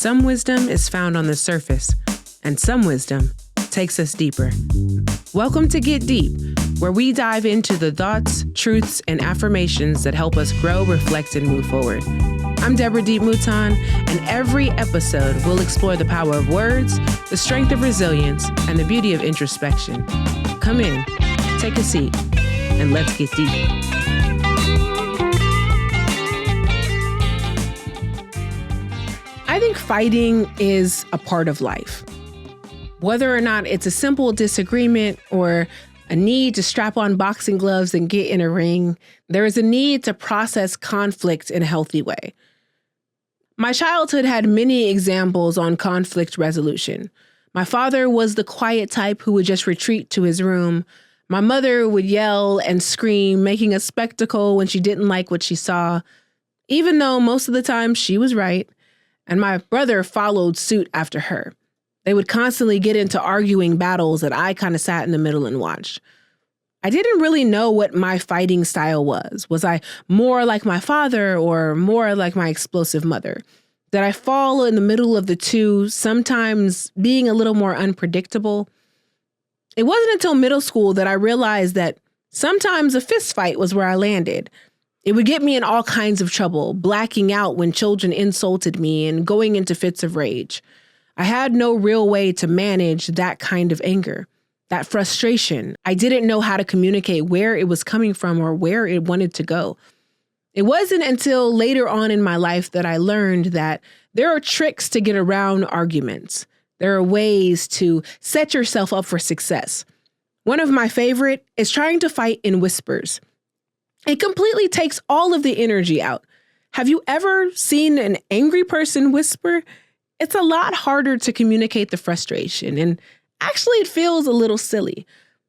Some wisdom is found on the surface, and some wisdom takes us deeper. Welcome to Get Deep, where we dive into the thoughts, truths, and affirmations that help us grow, reflect, and move forward. I'm Deborah D.E.E.P. Mouton, and every episode we'll explore the power of words, the strength of resilience, and the beauty of introspection. Come in, take a seat, and let's get deep. I think fighting is a part of life. Whether or not it's a simple disagreement or a need to strap on boxing gloves and get in a ring, there is a need to process conflict in a healthy way. My childhood had many examples on conflict resolution. My father was the quiet type who would just retreat to his room. My mother would yell and scream, making a spectacle when she didn't like what she saw, even though most of the time she was right. And my brother followed suit after her. They would constantly get into arguing battles that I kind of sat in the middle and watched. I didn't really know what my fighting style was. Was I more like my father or more like my explosive mother? Did I fall in the middle of the two, sometimes being a little more unpredictable? It wasn't until middle school that I realized that sometimes a fist fight was where I landed. It would get me in all kinds of trouble, blacking out when children insulted me and going into fits of rage. I had no real way to manage that kind of anger, that frustration. I didn't know how to communicate where it was coming from or where it wanted to go. It wasn't until later on in my life that I learned that there are tricks to get around arguments. There are ways to set yourself up for success. One of my favorite is trying to fight in whispers. It completely takes all of the energy out. Have you ever seen an angry person whisper? It's a lot harder to communicate the frustration, and actually it feels a little silly.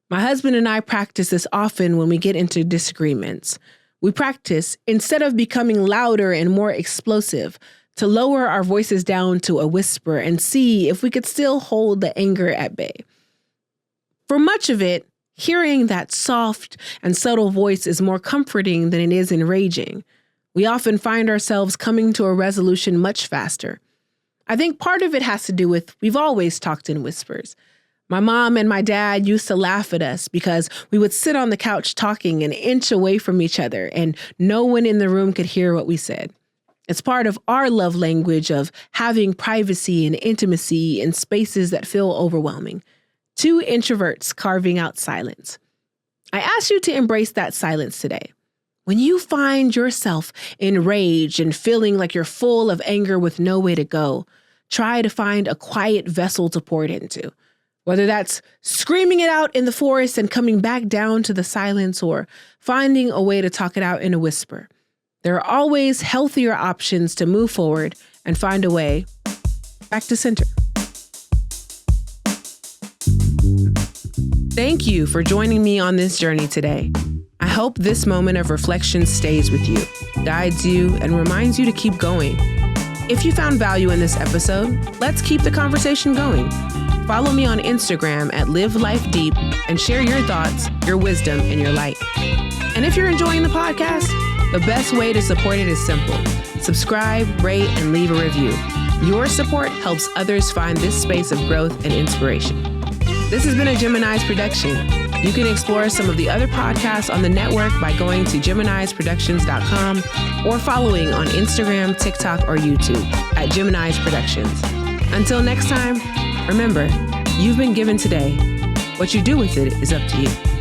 My husband and I practice this often when we get into disagreements. We practice, instead of becoming louder and more explosive, to lower our voices down to a whisper and see if we could still hold the anger at bay. For much of it, hearing that soft and subtle voice is more comforting than it is enraging. We often find ourselves coming to a resolution much faster. I think part of it has to do with we've always talked in whispers. My mom and my dad used to laugh at us because we would sit on the couch talking an inch away from each other and no one in the room could hear what we said. It's part of our love language of having privacy and intimacy in spaces that feel overwhelming. Two introverts carving out silence. I ask you to embrace that silence today. When you find yourself enraged and feeling like you're full of anger with no way to go, try to find a quiet vessel to pour it into. Whether that's screaming it out in the forest and coming back down to the silence or finding a way to talk it out in a whisper. There are always healthier options to move forward and find a way back to center. Thank you for joining me on this journey today. I hope this moment of reflection stays with you, guides you, and reminds you to keep going. If you found value in this episode, let's keep the conversation going. Follow me on Instagram at Live Life Deep and share your thoughts, your wisdom, and your light. And if you're enjoying the podcast, the best way to support it is simple. Subscribe, rate, and leave a review. Your support helps others find this space of growth and inspiration. This has been a Gemini's production. You can explore some of the other podcasts on the network by going to GeminisProductions.com or following on Instagram, TikTok, or YouTube at Gemini's Productions. Until next time, remember, you've been given today. What you do with it is up to you.